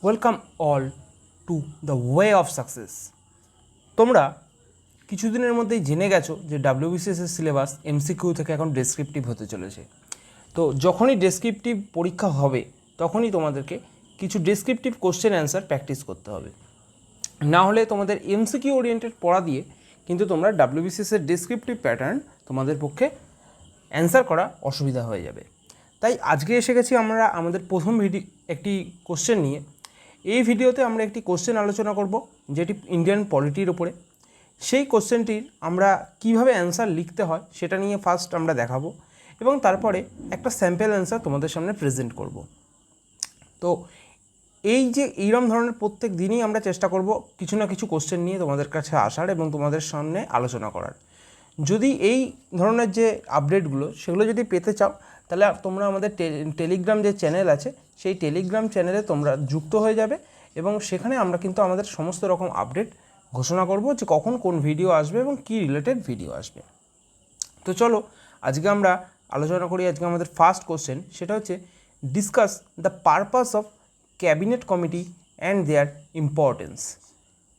Welcome all to the way of success. তোমরা কিছুদিনের মধ্যেই জেনে গেছো যে ডাব্লিউবিসিএসের সিলেবাস এমসিকিউ থেকে এখন ডেসক্রিপটিভ হতে চলেছে। তো যখনই ডেসক্রিপটিভ পরীক্ষা হবে তখনই তোমাদেরকে কিছু ডেসক্রিপটিভ কোশ্চেন অ্যান্সার প্র্যাকটিস করতে হবে, না হলে তোমাদের এমসিকিউ ওরিয়েন্টেড পড়া দিয়ে কিন্তু তোমরা ডাব্লিউবিসিএসের ডেসক্রিপটিভ প্যাটার্ন তোমাদের পক্ষে অ্যান্সার করা অসুবিধা হয়ে যাবে। তাই আজকে এসে গেছি আমরা আমাদের প্রথম একটি কোশ্চেন নিয়ে। এই ভিডিওতে আমরা একটি কোশ্চেন আলোচনা করব যেটি ইন্ডিয়ান পলিটির উপরে। সেই কোশ্চেনটির আমরা কিভাবে অ্যান্সার লিখতে হয় সেটা নিয়ে ফার্স্ট আমরা দেখাবো এবং তারপরে একটা স্যাম্পল অ্যান্সার তোমাদের সামনে প্রেজেন্ট করব। তো এই যে এইরকম ধরনের প্রত্যেক দিনই আমরা চেষ্টা করব কিছু না কিছু কোশ্চেন নিয়ে তোমাদের কাছে আসার এবং তোমাদের সামনে আলোচনা করার। যদি এই ধরনের যে আপডেটগুলো সেগুলো যদি পেতে চাও তাহলে তোমরা আমাদের টেলিগ্রাম যে চ্যানেল আছে সেই টেলিগ্রাম চ্যানেলে তোমরা যুক্ত হয়ে যাবে এবং সেখানে আমরা কিন্তু আমাদের সমস্ত রকম আপডেট ঘোষণা করব যে কখন কোন ভিডিও আসবে এবং কী রিলেটেড ভিডিও আসবে। তো চলো আজকে আমরা আলোচনা করি। আজকে আমাদের ফার্স্ট কোশ্চেন, সেটা হচ্ছে discuss the purpose of cabinet committee and their importance.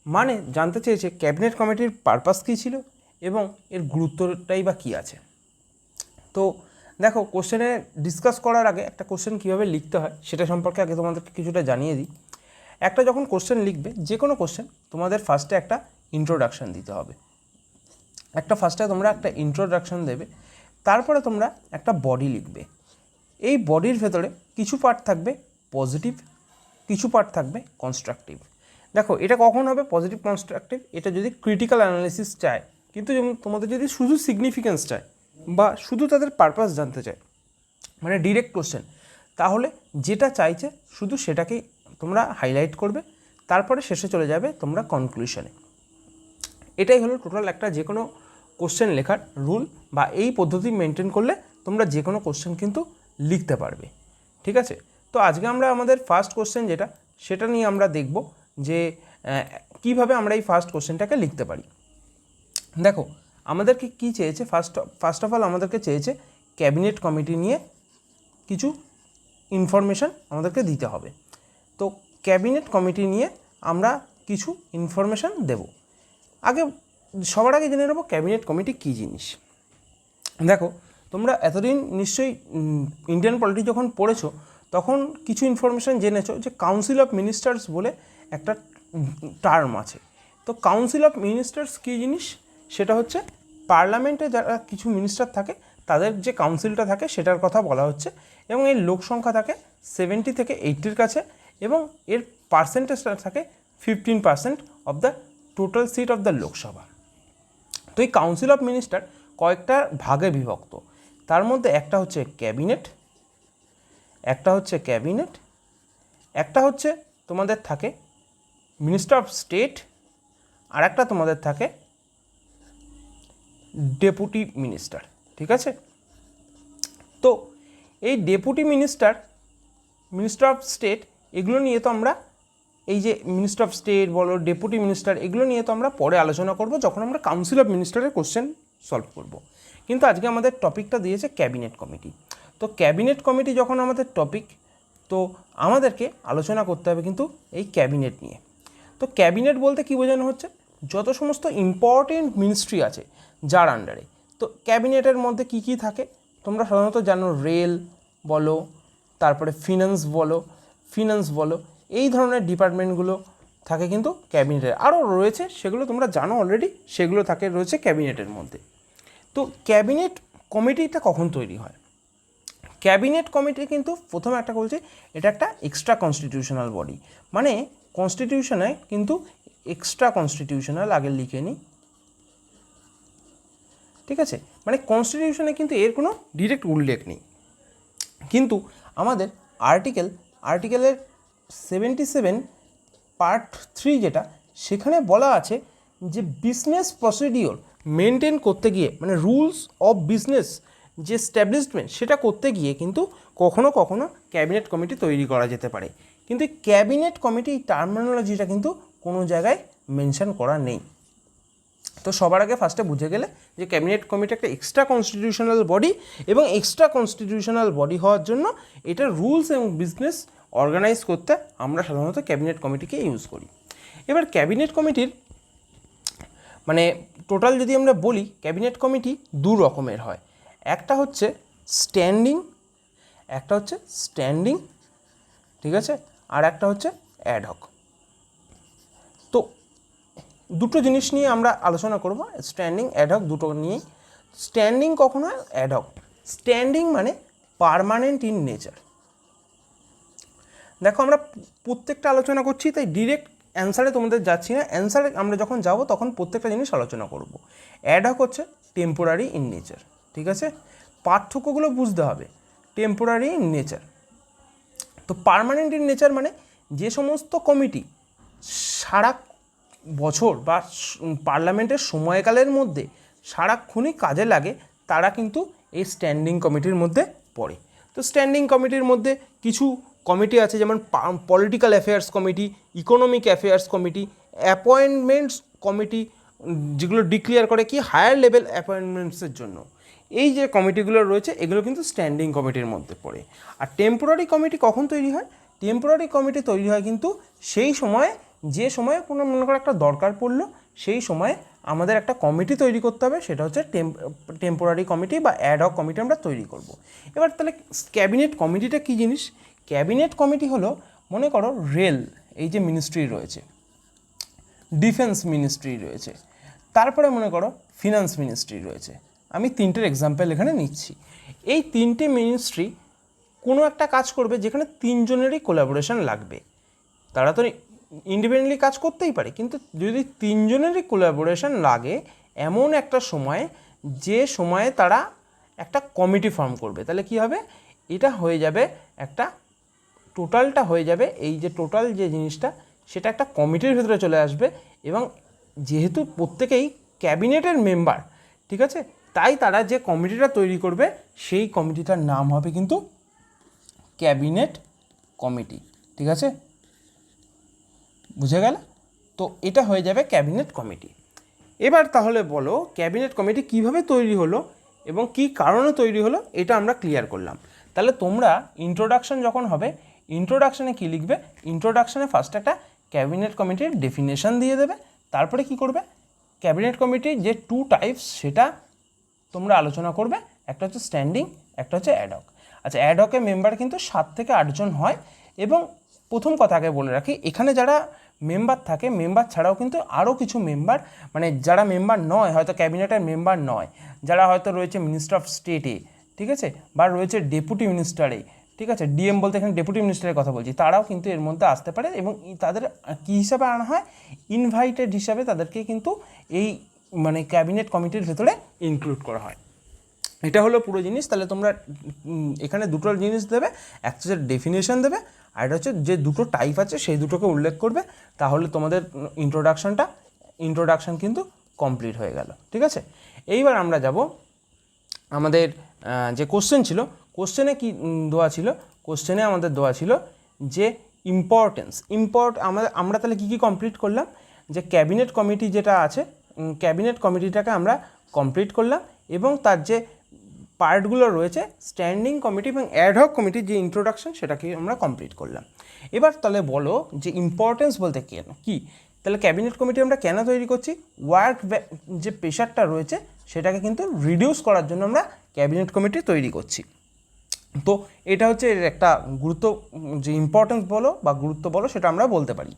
মানে জানতে চেয়েছে ক্যাবিনেট কমিটির পারপাস কী ছিল এবং এর গুরুত্বটাই বা কী আছে। তো দেখো, কোশ্চেনে ডিসকাস করার আগে একটা কোশ্চেন কীভাবে লিখতে হয় সেটা সম্পর্কে আগে তোমাদেরকে কিছুটা জানিয়ে দিই। একটা যখন কোশ্চেন লিখবে, যে কোনো কোশ্চেন, তোমাদের ফার্স্টে একটা ইন্ট্রোডাকশান দিতে হবে। তোমরা একটা ইন্ট্রোডাকশান দেবে, তারপরে তোমরা একটা বডি লিখবে। এই বডির ভেতরে কিছু পার্ট থাকবে পজিটিভ, কিছু পার্ট থাকবে কনস্ট্রাকটিভ। দেখো, এটা কখন হবে পজিটিভ কনস্ট্রাকটিভ? এটা যদি ক্রিটিক্যাল অ্যানালিসিস চায়, কিন্তু তোমাদের যদি শুধু সিগনিফিকেন্স চায় বা শুধু তাদের পারপাস জানতে চায়, মানে ডিরেক্ট কোশ্চেন, তাহলে যেটা চাইছে শুধু সেটাকেই তোমরা হাইলাইট করবে, তারপরে শেষে চলে যাবে তোমরা কনক্লুশনে। এটাই হলো টোটাল একটা যে কোনো কোশ্চেন লেখার রুল, বা এই পদ্ধতি মেনটেন করলে তোমরা যে কোনো কোশ্চেন কিন্তু লিখতে পারবে। ঠিক আছে? তো আজকে আমরা আমাদের ফার্স্ট কোশ্চেন যেটা, সেটা নিয়ে আমরা দেখব যে কিভাবে আমরা এই ফার্স্ট কোশ্চেনটাকে লিখতে পারি। দেখো, আমাদেরকে কি চেয়েছে? ফার্স্ট অফ অল আমাদেরকে চেয়েছে ক্যাবিনেট কমিটি নিয়ে কিছু ইনফরমেশান আমাদেরকে দিতে হবে। তো ক্যাবিনেট কমিটি নিয়ে আমরা কিছু ইনফরমেশান দেব। সবার আগে জেনে নেব ক্যাবিনেট কমিটি কী জিনিস। দেখো, তোমরা এতদিন নিশ্চয়ই ইন্ডিয়ান পলিটি যখন পড়েছো তখন কিছু ইনফরমেশান জেনেছো যে কাউন্সিল অফ মিনিস্টার্স বলে একটা টার্ম আছে। তো কাউন্সিল অফ মিনিস্টার্স কী জিনিস? সেটা হচ্ছে পার্লামেন্টে যারা কিছু মিনিস্টার থাকে তাদের যে কাউন্সিলটা থাকে সেটার কথা বলা হচ্ছে, এবং এর লোক সংখ্যা থাকে 70 থেকে 80-র কাছে, এবং এর পার্সেন্টেজটা থাকে 15% of the total seat of the Lok Sabha. তো এই কাউন্সিল অফ মিনিস্টার কয়েকটা ভাগে বিভক্ত। তার মধ্যে একটা হচ্ছে ক্যাবিনেট, একটা হচ্ছে তোমাদের থাকে মিনিস্টার অফ স্টেট, আর একটা তোমাদের থাকে ডেপুটি মিনিস্টার। ঠিক আছে? তো এই ডেপুটি মিনিস্টার অফ স্টেট, এগুলো নিয়ে তো আমরা, এই যে মিনিস্টার অফ স্টেট বলো, ডেপুটি মিনিস্টার, এগুলো নিয়ে তো আমরা পরে আলোচনা করব যখন আমরা কাউন্সিল অফ মিনিস্টারের কোশ্চেন সলভ করব। কিন্তু আজকে আমাদের টপিকটা দিয়েছে ক্যাবিনেট কমিটি। তো ক্যাবিনেট কমিটি যখন আমাদের টপিক, তো আমাদেরকে আলোচনা করতে হবে কিন্তু এই ক্যাবিনেট নিয়ে। তো ক্যাবিনেট বলতে কী বোঝানো হচ্ছে? যত সমস্ত ইম্পর্টেন্ট মিনিস্ট্রি আছে যার আন্ডারে। তো ক্যাবিনেটের মধ্যে কী কী থাকে তোমরা সাধারণত জানো, রেল বলো, তারপরে ফিনান্স বলো, এই ধরনের ডিপার্টমেন্টগুলো থাকে কিন্তু ক্যাবিনেটের। আরও রয়েছে, সেগুলো তোমরা জানো অলরেডি, সেগুলো রয়েছে ক্যাবিনেটের মধ্যে। তো ক্যাবিনেট কমিটিটা কখন তৈরি হয়? ক্যাবিনেট কমিটি কিন্তু প্রথমে একটা বলছি, এটা একটা এক্সট্রা কনস্টিটিউশনাল বডি। মানে কনস্টিটিউশনে কিন্তু এক্সট্রা কনস্টিটিউশনাল আগে লিখে নিই। ঠিক আছে? মানে কনস্টিটিউশনে কিন্তু এর কোনো ডিরেক্ট উল্লেখ নেই, কিন্তু আমাদের আর্টিকেলের 77 পার্ট 3 যেটা, সেখানে বলা আছে যে বিজনেস প্রসিডিওর মেনটেন করতে গিয়ে, মানে রুলস অফ বিজনেস যে স্ট্যাবলিশমেন্ট, সেটা করতে গিয়ে কিন্তু কখনো কখনো ক্যাবিনেট কমিটি তৈরি করা যেতে পারে। কিন্তু ক্যাবিনেট কমিটি টার্মিনোলজিটা কিন্তু কোনো জায়গায় মেনশন করা নেই। তো সবার আগে ফার্স্টে বুঝে গেলে যে ক্যাবিনেট কমিটি একটা এক্সট্রা কনস্টিটিউশনাল বডি, এবং এক্সট্রা কনস্টিটিউশনাল বডি হওয়ার জন্য এটা রুলস এবং বিজনেস অর্গানাইজ করতে আমরা সাধারণত ক্যাবিনেট কমিটিকে ইউজ করি। এবার ক্যাবিনেট কমিটির মানে টোটাল যদি আমরা বলি, ক্যাবিনেট কমিটি দু রকমের হয়। একটা হচ্ছে স্ট্যান্ডিং, ঠিক আছে, আর একটা হচ্ছে অ্যাডহক। তো দুটো জিনিস নিয়ে আমরা আলোচনা করব, স্ট্যান্ডিং অ্যাডহক দুটো নিয়েই। স্ট্যান্ডিং কখন হয়, অ্যাডহক। স্ট্যান্ডিং মানে পার্মানেন্ট ইন নেচার। দেখো আমরা প্রত্যেকটা আলোচনা করছি, তাই ডিরেক্ট অ্যান্সারে তোমাদের যাচ্ছি না, অ্যান্সারে আমরা যখন যাব তখন প্রত্যেকটা জিনিস আলোচনা করব। অ্যাডহক হচ্ছে টেম্পোরারি ইন নেচার, ঠিক আছে, পার্থক্যগুলো বুঝতে হবে। টেম্পোরারি ইন নেচার, তো পার্মানেন্ট ইন নেচার মানে যে সমস্ত কমিটি সারা বছর বা পার্লামেন্টের সময়কালের মধ্যে সারাক্ষণই কাজে লাগে, তারা কিন্তু এই স্ট্যান্ডিং কমিটির মধ্যে পড়ে। তো স্ট্যান্ডিং কমিটির মধ্যে কিছু কমিটি আছে, যেমন political affairs committee, economic affairs committee, appointments committee, যেগুলো ডিক্লেয়ার করে কি হায়ার লেভেল অ্যাপয়েন্টমেন্টসের জন্য। এই যে কমিটিগুলো রয়েছে এগুলো কিন্তু স্ট্যান্ডিং কমিটির মধ্যে পড়ে। আর টেম্পোরারি কমিটি কখন তৈরি হয়? টেম্পোরারি কমিটি তৈরি হয় কিন্তু সেই সময়ে, যে সময়ে কোনো মনে করো একটা দরকার পড়লো, সেই সময়ে আমাদের একটা কমিটি তৈরি করতে হবে, সেটা হচ্ছে টেম্পোরারি কমিটি বা অ্যাডহক কমিটি আমরা তৈরি করব। এবার তাহলে ক্যাবিনেট কমিটিটা কী জিনিস? ক্যাবিনেট কমিটি হলো, মনে করো রেল, এই যে মিনিস্ট্রি রয়েছে, ডিফেন্স মিনিস্ট্রি রয়েছে, তারপরে মনে করো ফিনান্স মিনিস্ট্রি রয়েছে। আমি তিনটের এক্সাম্পল এখানে নিচ্ছি। এই তিনটে মিনিস্ট্রি কোনো একটা কাজ করবে যেখানে তিনজনেরই কোলাবোরেশন লাগবে। তারা তো ইন্ডিপেন্ডেন্টলি কাজ করতেই পারে, কিন্তু যদি তিনজনেরই কোলাবোরেশন লাগে এমন একটা সময়, যে সময়ে তারা একটা কমিটি ফর্ম করবে, তাহলে কি হবে? এটা হয়ে যাবে একটা, টোটালটা হয়ে যাবে, এই যে টোটাল যে জিনিসটা সেটা একটা কমিটির ভেতরে চলে আসবে। এবং যেহেতু প্রত্যেকেই ক্যাবিনেটের মেম্বার, ঠিক আছে, তাই তারা যে কমিটিটা তৈরি করবে সেই কমিটিটার নাম হবে কিন্তু ক্যাবিনেট কমিটি, ঠিক আছে, বুঝে গেল? তো এটা হয়ে যাবে ক্যাবিনেট কমিটি। এবার তাহলে বলো ক্যাবিনেট কমিটি কিভাবে তৈরি হলো এবং কী কারণে তৈরি হলো, এটা আমরা ক্লিয়ার করলাম। তাহলে তোমরা ইন্ট্রোডাকশন যখন হবে, ইন্ট্রোডাকশানে কী লিখবে? ইন্ট্রোডাকশানে ফার্স্ট একটা ক্যাবিনেট কমিটির ডেফিনেশন দিয়ে দেবে। তারপরে কি করবে? ক্যাবিনেট কমিটির যে টু টাইপস সেটা তোমরা আলোচনা করবে, একটা হচ্ছে স্ট্যান্ডিং, একটা হচ্ছে অ্যাডহক। আচ্ছা, অ্যাডহকের মেম্বার কিন্তু 7 থেকে 8 জন হয়। এবং প্রথম কথা আগে বলে রাখি, এখানে যারা মেম্বার থাকে, মেম্বার ছাড়াও কিন্তু আরও কিছু মেম্বার, মানে যারা মেম্বার নয়, হয়তো ক্যাবিনেটের মেম্বার নয়, যারা হয়তো রয়েছে মিনিস্টার অফ স্টেটে, ঠিক আছে, বা রয়েছে ডেপুটি মিনিস্টারে, ঠিক আছে, ডিএম বলতে এখানে ডেপুটি মিনিস্টারের কথা বলছি, তারাও কিন্তু এর মধ্যে আসতে পারে। এবং তাদের কী হিসাবে আনা হয়? ইনভাইটেড হিসাবে তাদেরকে কিন্তু এই মানে ক্যাবিনেট কমিটির ভেতরে ইনক্লুড করা হয়। এটা হলো পুরো জিনিস। তাহলে তোমরা এখানে দুটো জিনিস দেবে, একটা হচ্ছে ডেফিনেশন দেবে, আর এটা হচ্ছে যে দুটো টাইপ আছে সেই দুটোকে উল্লেখ করবে। তাহলে তোমাদের ইন্ট্রোডাকশান কিন্তু কমপ্লিট হয়ে গেল, ঠিক আছে। এইবার আমরা যাব আমাদের যে কোশ্চেন ছিল, কোশ্চেনে কি দেওয়া ছিল? কোশ্চেনে আমাদের দেওয়া ছিল যে ইম্পর্টেন্স। আমরা তাহলে কী কমপ্লিট করলাম? যে ক্যাবিনেট কমিটি যেটা আছে, ক্যাবিনেট কমিটিটাকে আমরা কমপ্লিট করলাম, এবং তার যে পার্টগুলো রয়েছে স্ট্যান্ডিং কমিটি এবং অ্যাডহক কমিটির যে ইন্ট্রোডাকশন সেটাকে আমরা কমপ্লিট করলাম। এবার তাহলে বলো যে ইম্পর্টেন্স বলতে কী? তাহলে ক্যাবিনেট কমিটি আমরা কেন তৈরি করছি? ওয়ার্ক যে প্রেশারটা রয়েছে সেটাকে কিন্তু রিডিউস করার জন্য আমরা ক্যাবিনেট কমিটি তৈরি করছি। তো এটা হচ্ছে একটা গুরুত্ব, যে ইম্পর্টেন্স বলো বা গুরুত্ব বলো সেটা আমরা বলতে পারি।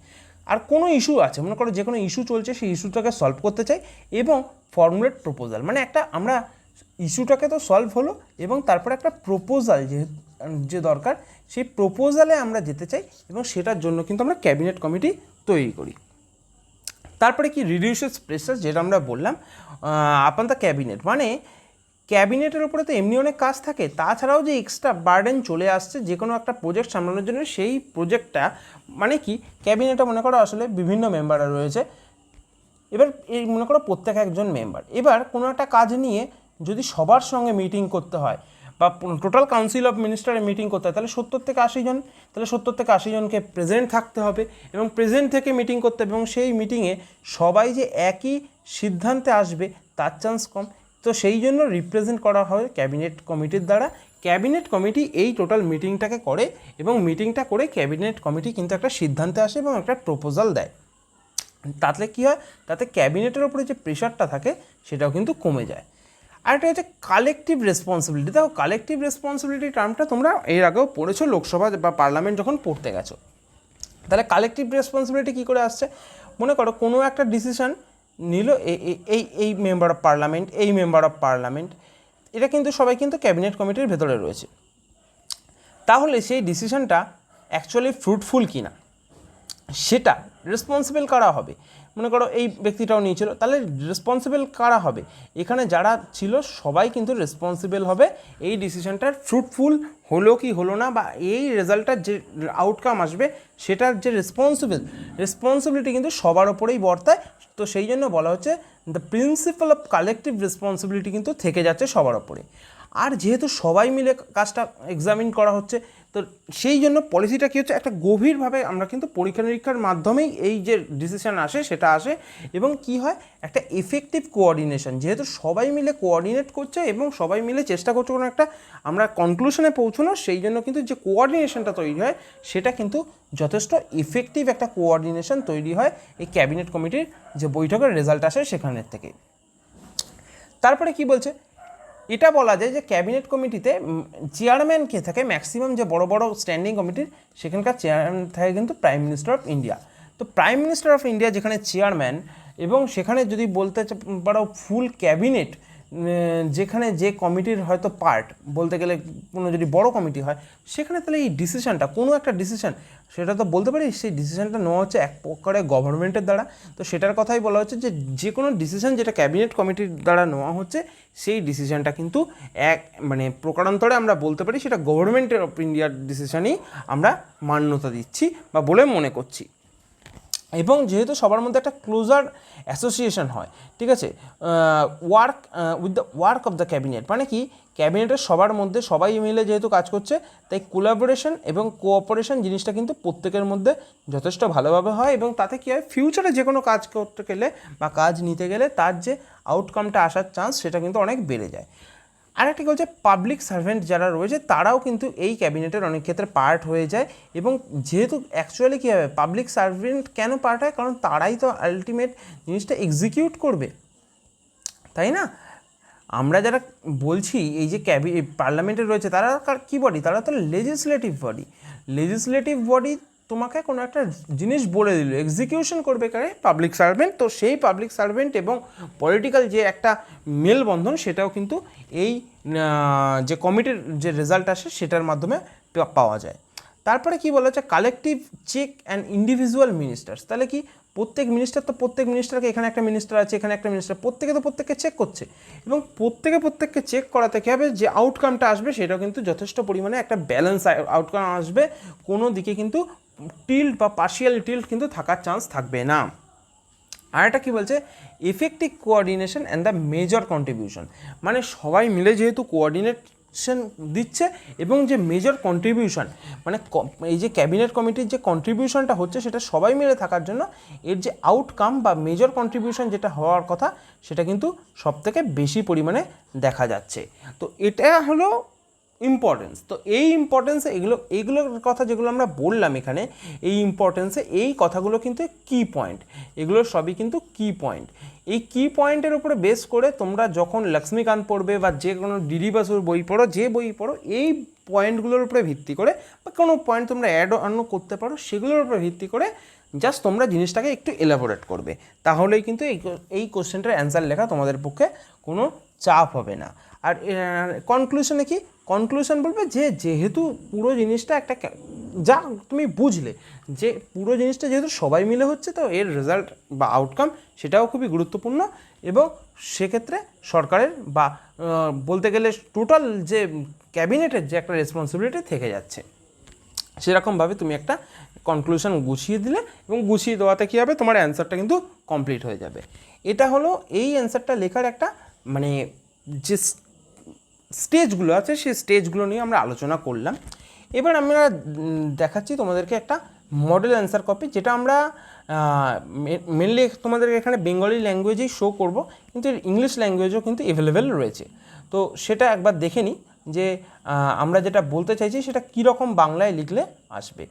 আর কোনো ইস্যু আছে, মনে করো যে কোনো ইস্যু চলছে, সেই ইস্যুটাকে সলভ করতে চাই এবং ফর্মুলেট প্রপোজাল, মানে একটা আমরা ইস্যুটাকে তো সলভ হলো এবং তারপরে একটা প্রপোজাল যে দরকার, সেই প্রপোজালে আমরা যেতে চাই এবং সেটার জন্য কিন্তু আমরা ক্যাবিনেট কমিটি তৈরি করি। তারপরে কি রিডিউসেস প্রেসার, যেটা আমরা বললাম আপন দ্য ক্যাবিনেট, মানে ক্যাবিনেটের উপরে তো এমনি অনেক কাজ থাকে, তাছাড়াও যে এক্সট্রা বার্ডেন চলে আসছে যে কোনো একটা প্রজেক্ট সামলানোর জন্য, সেই প্রজেক্টটা মানে কি ক্যাবিনেটে মনে করো আসলে বিভিন্ন মেম্বাররা রয়েছে। এবার এই মনে করো প্রত্যেক একজন মেম্বার, এবার কোনো একটা কাজ নিয়ে যদি সবার সঙ্গে মিটিং করতে হয় বা টোটাল কাউন্সিল অফ মিনিস্টারে মিটিং করতে হয়, তাহলে 70 থেকে 80 জন, তাহলে 70 থেকে 80 জনকে প্রেজেন্ট থাকতে হবে এবং প্রেজেন্ট থেকে মিটিং করতে হবে, এবং সেই মিটিংয়ে সবাই যে একই সিদ্ধান্তে আসবে তার চান্স কম। তো সেই জন্য রিপ্রেজেন্ট করা হয় ক্যাবিনেট কমিটির দ্বারা। ক্যাবিনেট কমিটি এই টোটাল মিটিংটাকে করে এবং মিটিংটা করে ক্যাবিনেট কমিটি কিন্তু একটা সিদ্ধান্তে আসে এবং একটা প্রপোজাল দেয়। তাতে কী হয়, তাতে ক্যাবিনেটের ওপরে যে প্রেশারটা থাকে সেটাও কিন্তু কমে যায়। আর একটা হচ্ছে কালেকটিভ রেসপন্সিবিলিটি। দেখো কালেকটিভ রেসপন্সিবিলিটি টার্মটা তোমরা এর আগেও পড়েছো লোকসভা বা পার্লামেন্ট যখন পড়তে গেছো। তাহলে কালেকটিভ রেসপন্সিবিলিটি কী করে আসছে, মনে করো কোনো একটা ডিসিশন নিল এই মেম্বার অফ পার্লামেন্ট, এই মেম্বার অফ পার্লামেন্ট, এটা কিন্তু সবাই কিন্তু ক্যাবিনেট কমিটির ভেতরে রয়েছে। তাহলে সেই ডিসিশনটা অ্যাকচুয়ালি ফ্রুটফুল কি না সেটা রেসপন্সিবল কারা হবে। মনে করো এই ব্যক্তিটাও নিয়েছিল, তাহলে রেসপন্সিবল কারা হবে, এখানে যারা ছিল সবাই কিন্তু রেসপন্সিবল হবে এই ডিসিশনটার ফ্রুটফুল হলো কি হলো না, বা এই রেজাল্টটার যে আউটকাম আসবে সেটার যে রেসপন্সিবিলিটি কিন্তু সবার ওপরেই বর্তায়। তো সেই জন্য বলা হচ্ছে the principal of collective responsibility কিন্তু থেকে যাচ্ছে সবার ওপরে। আর যেহেতু সবাই মিলে কাজটা এক্সামিন করা হচ্ছে, তো সেই জন্য পলিসিটা কী হচ্ছে, একটা গভীরভাবে আমরা কিন্তু পরীক্ষা নিরীক্ষার মাধ্যমেই এই যে ডিসিশন আসে সেটা আসে, এবং কি হয় একটা এফেক্টিভ কোঅর্ডিনেশন, যেহেতু সবাই মিলে কোঅর্ডিনেট করছে এবং সবাই মিলে চেষ্টা করছে কোনো একটা আমরা কনক্লুশনে পৌঁছানো, সেই জন্য কিন্তু যে কোঅর্ডিনেশনটা তৈরি হয় সেটা কিন্তু যথেষ্ট ইফেক্টিভ একটা কোঅর্ডিনেশন তৈরি হয় এই ক্যাবিনেট কমিটির যে বৈঠকের রেজাল্ট আসে সেখানের থেকে। তারপরে কি বলছে, এটা বলা যায় যে ক্যাবিনেট কমিটিতে চেয়ারম্যান কে থাকে, ম্যাক্সিমাম যে বড় বড় স্ট্যান্ডিং কমিটির সেখানকার চেয়ারম্যান থাকে কিন্তু প্রাইম মিনিস্টার অফ ইন্ডিয়া। তো প্রাইম মিনিস্টার অফ ইন্ডিয়া যেখানে চেয়ারম্যান, এবং সেখানে যদি বলতে পারো ফুল ক্যাবিনেট, যেখানে যে কমিটির হয়তো পার্ট বলতে গেলে কোনো যদি বড় কমিটি হয় সেখানে, তাহলে এই ডিসিশনটা কোনো একটা ডিসিশন সেটা তো বলতে পারি সেই ডিসিশনটা নেওয়া হচ্ছে এক প্রকারে গভর্নমেন্টের দ্বারা। তো সেটার কথাই বলা হচ্ছে যে কোনো ডিসিশন যেটা ক্যাবিনেট কমিটির দ্বারা নেওয়া হচ্ছে সেই ডিসিশনটা কিন্তু এক মানে প্রকারান্তরে আমরা বলতে পারি সেটা গভর্নমেন্টের অফ ইন্ডিয়ার ডিসিশনই আমরা মান্যতা দিচ্ছি বা বলে মনে করছি। এবং যেহেতু সবার মধ্যে একটা ক্লোজার অ্যাসোসিয়েশন হয়, ঠিক আছে, work with the work of the cabinet, মানে কি ক্যাবিনেটের সবার মধ্যে সবাই মিলে যেহেতু কাজ করছে, তাই কোলাবোরেশন এবং কোঅপারেশন জিনিসটা কিন্তু প্রত্যেকের মধ্যে যথেষ্ট ভালোভাবে হয়, এবং তাতে কী হয় ফিউচারে যে কোনো কাজ করতে গেলে বা কাজ নিতে গেলে তার যে আউটকামটা আসার চান্স সেটা কিন্তু অনেক বেড়ে যায়। আরেকটি হচ্ছে পাবলিক সার্ভেন্ট যারা রয়েছে তারাও কিন্তু এই ক্যাবিনেটের অনেক ক্ষেত্রে পার্ট হয়ে যায়, এবং যেহেতু অ্যাকচুয়ালি কী হবে পাবলিক সার্ভেন্ট কেন পার্ট হয়, কারণ তারাই তো আলটিমেট জিনিসটা এক্সিকিউট করবে, তাই না। আমরা যারা বলছি এই যে পার্লামেন্টে রয়েছে তারা কী বডি, তারা তো লেজিসলেটিভ বডি তোমাকে কোনো একটা জিনিস বলে দিল, এক্সিকিউশন করবে কারে পাবলিক সার্ভেন্ট। তো সেই পাবলিক সার্ভেন্ট এবং পলিটিক্যাল যে একটা মেলবন্ধন সেটাও কিন্তু এই যে কমিটির যে রেজাল্ট আসে সেটার মাধ্যমে পাওয়া যায়। তারপরে কি বলা হচ্ছে collective check and individual ministers. তাহলে কি প্রত্যেক মিনিস্টারকে এখানে একটা মিনিস্টার আছে, এখানে একটা মিনিস্টার, প্রত্যেককে চেক করছে, এবং প্রত্যেককে চেক করাতে কী হবে যে আউটকামটা আসবে সেটাও কিন্তু যথেষ্ট পরিমাণে একটা ব্যালেন্স আউটকাম আসবে, কোনো দিকে কিন্তু টিল্ট বা পার্শিয়াল টিল্ট কিন্তু থাকার চান্স থাকবে না। আর এটা কী বলছে effective coordination and the major contribution, মানে সবাই মিলে যেহেতু কোঅর্ডিনেশন দিচ্ছে এবং যে মেজর কন্ট্রিবিউশন মানে এই যে ক্যাবিনেট কমিটির যে কন্ট্রিবিউশনটা হচ্ছে সেটা সবাই মিলে থাকার জন্য এর যে আউটকাম বা মেজর কন্ট্রিবিউশন যেটা হওয়ার কথা সেটা কিন্তু সবথেকে বেশি পরিমাণে দেখা যাচ্ছে। তো এটা হলো ইম্পর্টেন্স। তো এই ইম্পর্টেন্সে এইগুলোর কথা যেগুলো আমরা বললাম এখানে, এই ইম্পর্টেন্সে এই কথাগুলো কিন্তু কি পয়েন্ট, এগুলো সবই কিন্তু কি পয়েন্ট। এই কি পয়েন্টের উপরে বেস করে তোমরা যখন লক্ষ্মীকান্ত পড়বে বা যে কোনো ডিডি বাসুর বই পড়ো, যে বই পড়ো, এই পয়েন্টগুলোর উপরে ভিত্তি করে বা কোনো পয়েন্ট তোমরা অ্যাড অন্য করতে পারো, সেগুলোর উপরে ভিত্তি করে জাস্ট তোমরা জিনিসটাকে একটু এলাবোরেট করবে, তাহলেই কিন্তু এই কোশ্চেনটার অ্যান্সার লেখা তোমাদের পক্ষে কোনো চাপ হবে না। আর কনক্লুশনে কি কনক্লুশন বলবে যেহেতু পুরো জিনিসটা একটা যা তুমি বুঝলে যে পুরো জিনিসটা যেহেতু সবাই মিলে হচ্ছে, তো এর রেজাল্ট বা আউটকাম সেটাও খুবই গুরুত্বপূর্ণ, এবং সেক্ষেত্রে সরকারের বা বলতে গেলে টোটাল যে ক্যাবিনেটের যে একটা রেসপন্সিবিলিটি থেকে যাচ্ছে, সেরকমভাবে তুমি একটা কনক্লুশন গুছিয়ে দিলে, এবং গুছিয়ে দেওয়াতে কী হবে তোমার অ্যান্সারটা কিন্তু কমপ্লিট হয়ে যাবে। এটা হলো এই অ্যান্সারটা লেখার একটা মানে যে স্টেজগুলো আছে সেই স্টেজগুলো নিয়ে আমরা আলোচনা করলাম। এবার আমরা দেখাচ্ছি তোমাদেরকে একটা মডেল অ্যান্সার কপি, যেটা আমরা মেনলি তোমাদেরকে এখানে বেঙ্গলি ল্যাঙ্গুয়েজেই শো করব, কিন্তু ইংলিশ ল্যাঙ্গুয়েজও কিন্তু অ্যাভেলেবেল রয়েছে। তো সেটা একবার দেখে নিই যে আমরা যেটা বলতে চাইছি সেটা কীরকম বাংলায় লিখলে আসবে।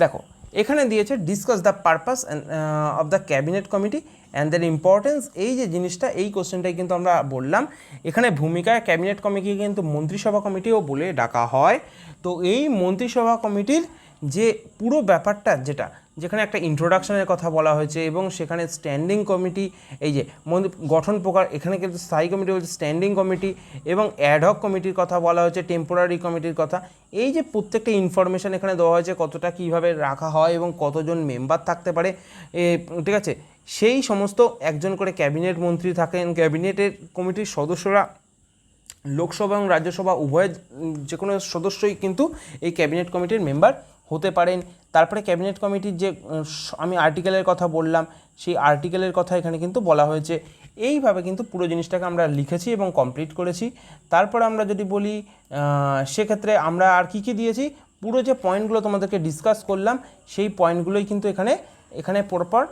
দেখো এখানে দিয়েছে discuss the purpose of the cabinet committee and their importance. এই যে জিনিসটা, এই কোশ্চেনটাই কিন্তু আমরা বললাম। এখানে ভূমিকায় ক্যাবিনেট কমিটি কিন্তু মন্ত্রিসভা কমিটিও বলে ডাকা হয়। তো এই মন্ত্রিসভা কমিটির যে পুরো ব্যাপারটা যেখানে একটা ইন্ট্রোডাকশনের কথা বলা হয়েছে এবং সেখানে স্ট্যান্ডিং কমিটি, এই যে গঠন প্রকার, এখানে কিন্তু স্থায়ী কমিটি বলছে, স্ট্যান্ডিং কমিটি এবং অ্যাডহক কমিটির কথা বলা হয়েছে, টেম্পোরারি কমিটির কথা। এই যে প্রত্যেকটা ইনফরমেশান এখানে দেওয়া হয়েছে, কতটা কীভাবে রাখা হয় এবং কতজন মেম্বার থাকতে পারে, ঠিক আছে, সেই সমস্ত একজন করে ক্যাবিনেট মন্ত্রী থাকেন। ক্যাবিনেটের কমিটির সদস্যরা লোকসভা এবং রাজ্যসভা উভয়ের যে কোনো সদস্যই কিন্তু এই ক্যাবিনেট কমিটির মেম্বার হতে পারেন। তারপরে ক্যাবিনেট কমিটির যে আমি আর্টিকেলের কথা বললাম, সেই আর্টিকেলের কথা এখানে কিন্তু বলা হয়েছে। এইভাবে কিন্তু পুরো জিনিসটাকে আমরা লিখেছি এবং কমপ্লিট করেছি। তারপর আমরা যদি বলি সেক্ষেত্রে আমরা আর কী দিয়েছি, পুরো যে পয়েন্টগুলো তোমাদেরকে ডিসকাস করলাম সেই পয়েন্টগুলোই কিন্তু এখানে পরপর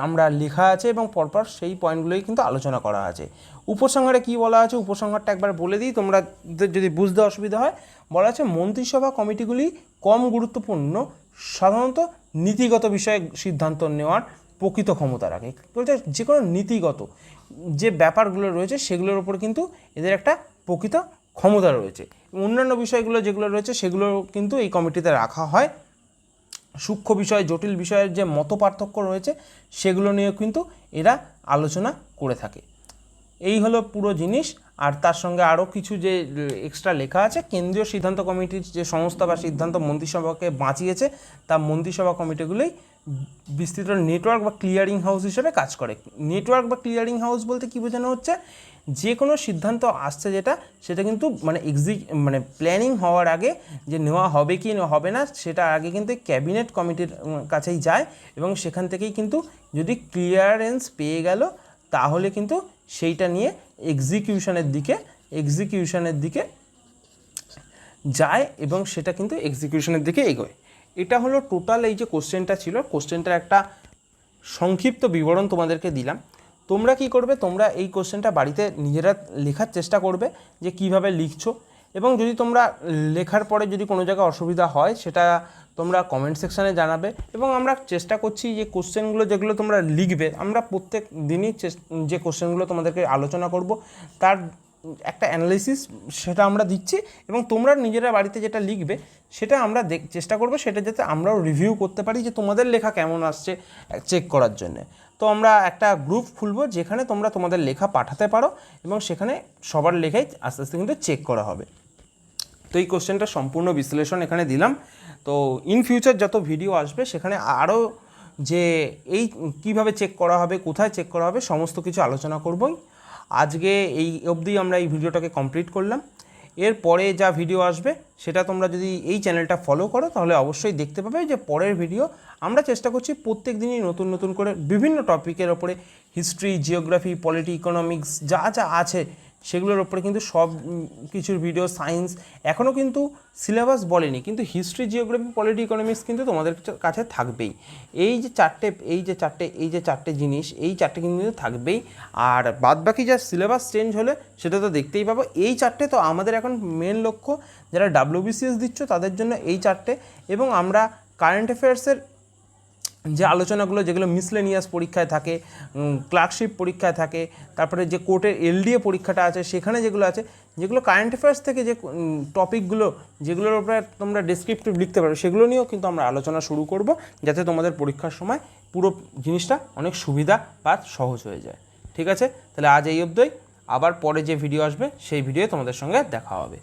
আমরা লেখা আছে এবং পরপর সেই পয়েন্টগুলোই কিন্তু আলোচনা করা আছে। উপসংহারে কী বলা আছে, উপসংহারটা একবার বলে দিই, তোমরা যদি বুঝতে অসুবিধা হয়। বলা আছে মন্ত্রিসভা কমিটিগুলি কম গুরুত্বপূর্ণ, সাধারণত নীতিগত বিষয়ে সিদ্ধান্ত নেওয়ার প্রকৃত ক্ষমতা রাখে। বলতে যে কোনো নীতিগত যে ব্যাপারগুলো রয়েছে সেগুলোর উপর কিন্তু এদের একটা প্রকৃত ক্ষমতা রয়েছে। অন্যান্য বিষয়গুলো যেগুলো রয়েছে সেগুলো কিন্তু এই কমিটিতে রাখা হয়। সূক্ষ্ম বিষয়, জটিল বিষয়ের যে মত পার্থক্য রয়েছে সেগুলো নিয়ে কিন্তু এরা আলোচনা করে থাকে। এই হলো পুরো জিনিস। আর তার সঙ্গে আরও কিছু যে এক্সট্রা লেখা আছে, কেন্দ্রীয় সিদ্ধান্ত কমিটির যে সংস্থা বা সিদ্ধান্ত মন্ত্রিসভাকে বাঁচিয়েছে, তা মন্ত্রিসভা কমিটিগুলোই বিস্তৃত নেটওয়ার্ক বা ক্লিয়ারিং হাউস হিসেবে কাজ করে। নেটওয়ার্ক বা ক্লিয়ারিং হাউস বলতে কী বোঝানো হচ্ছে, যে কোনো সিদ্ধান্ত আসছে সেটা কিন্তু মানে প্ল্যানিং হওয়ার আগে যে নেওয়া হবে কি হবে না, সেটা আগে কিন্তু ক্যাবিনেট কমিটির কাছেই যায় এবং সেখান থেকেই কিন্তু যদি ক্লিয়ারেন্স পেয়ে গেল তাহলে কিন্তু সেইটা নিয়ে এক্সিকিউশনের দিকে যায় এবং সেটা কিন্তু এক্সিকিউশনের দিকে এগোয়। এটা হলো টোটাল এই যে কোশ্চেনটা ছিল, কোশ্চেনটার একটা সংক্ষিপ্ত বিবরণ তোমাদেরকে দিলাম। তোমরা কি করবে, তোমরা এই কোশ্চেনটা বাড়িতে নিজেরা লেখার চেষ্টা করবে যে কিভাবে লিখছো, এবং যদি তোমরা লেখার পরে যদি কোনো জায়গায় অসুবিধা হয় সেটা তোমরা কমেন্ট সেকশানে জানাবে। এবং আমরা চেষ্টা করছি যে কোশ্চেনগুলো যেগুলো তোমরা লিখবে, আমরা প্রত্যেক দিনই যে কোশ্চেনগুলো তোমাদেরকে আলোচনা করব তার একটা অ্যানালিসিস সেটা আমরা দিচ্ছি, এবং তোমরা নিজেরা বাড়িতে যেটা লিখবে সেটা আমরা চেষ্টা করবো সেটা যাতে আমরাও রিভিউ করতে পারি যে তোমাদের লেখা কেমন আসছে চেক করার জন্যে। তো আমরা একটা গ্রুপ খুলবো যেখানে তোমরা তোমাদের লেখা পাঠাতে পারো এবং সেখানে সবার লেখাই আস্তে আস্তে কিন্তু চেক করা হবে। তো এই কোশ্চেনটা সম্পূর্ণ বিশ্লেষণ এখানে দিলাম। তো ইন ফিউচার যত ভিডিও আসবে সেখানে আরও যে এই কিভাবে চেক করা হবে, কোথায় চেক করা হবে, সমস্ত কিছু আলোচনা করবই। আজকে এই অবধি আমরা এই ভিডিওটাকে কমপ্লিট করলাম। এরপরে যা ভিডিও আসবে সেটা তোমরা যদি এই চ্যানেলটা ফলো করো তাহলে অবশ্যই দেখতে পাবে যে পরের ভিডিও আমরা চেষ্টা করছি প্রত্যেক দিনই নতুন নতুন করে বিভিন্ন টপিকের ওপরে, হিস্ট্রি, জিওগ্রাফি, পলিটি, ইকোনমিক্স যা যা আছে সেগুলোর ওপরে কিন্তু সব কিছুর ভিডিও, সায়েন্স এখনও কিন্তু সিলেবাস বলেনি, কিন্তু হিস্ট্রি, জিওগ্রাফি, পলিটি, ইকোনমিক্স কিন্তু তোমাদের কাছে থাকবেই। এই যে চারটে জিনিস, এই চারটে কিন্তু থাকবেই। আর বাদবাকি যা সিলেবাস চেঞ্জ হলে সেটা তো দেখতেই পাবো। এই চারটে তো আমাদের এখন মেন লক্ষ্য, যারা WBCS দিচ্ছ তাদের জন্য এই চারটে, এবং আমরা কারেন্ট অ্যাফেয়ার্সের যে আলোচনাগুলো যেগুলো মিসলেনিয়াস পরীক্ষায় থাকে, ক্লার্কশিপ পরীক্ষায় থাকে, তারপরে যে কোর্টের LDA পরীক্ষাটা আছে সেখানে যেগুলো আছে, যেগুলো কারেন্ট অ্যাফেয়ার্স থেকে যে টপিকগুলো যেগুলোর উপরে তোমরা ডেসক্রিপটিভ লিখতে পারো সেগুলো নিয়েও কিন্তু আমরা আলোচনা শুরু করব, যাতে তোমাদের পরীক্ষার সময় পুরো জিনিসটা অনেক সুবিধা বা সহজ হয়ে যায়। ঠিক আছে, তাহলে আজ এই অবধি, আবার পরে যে ভিডিও আসবে সেই ভিডিও তোমাদের সঙ্গে দেখা হবে।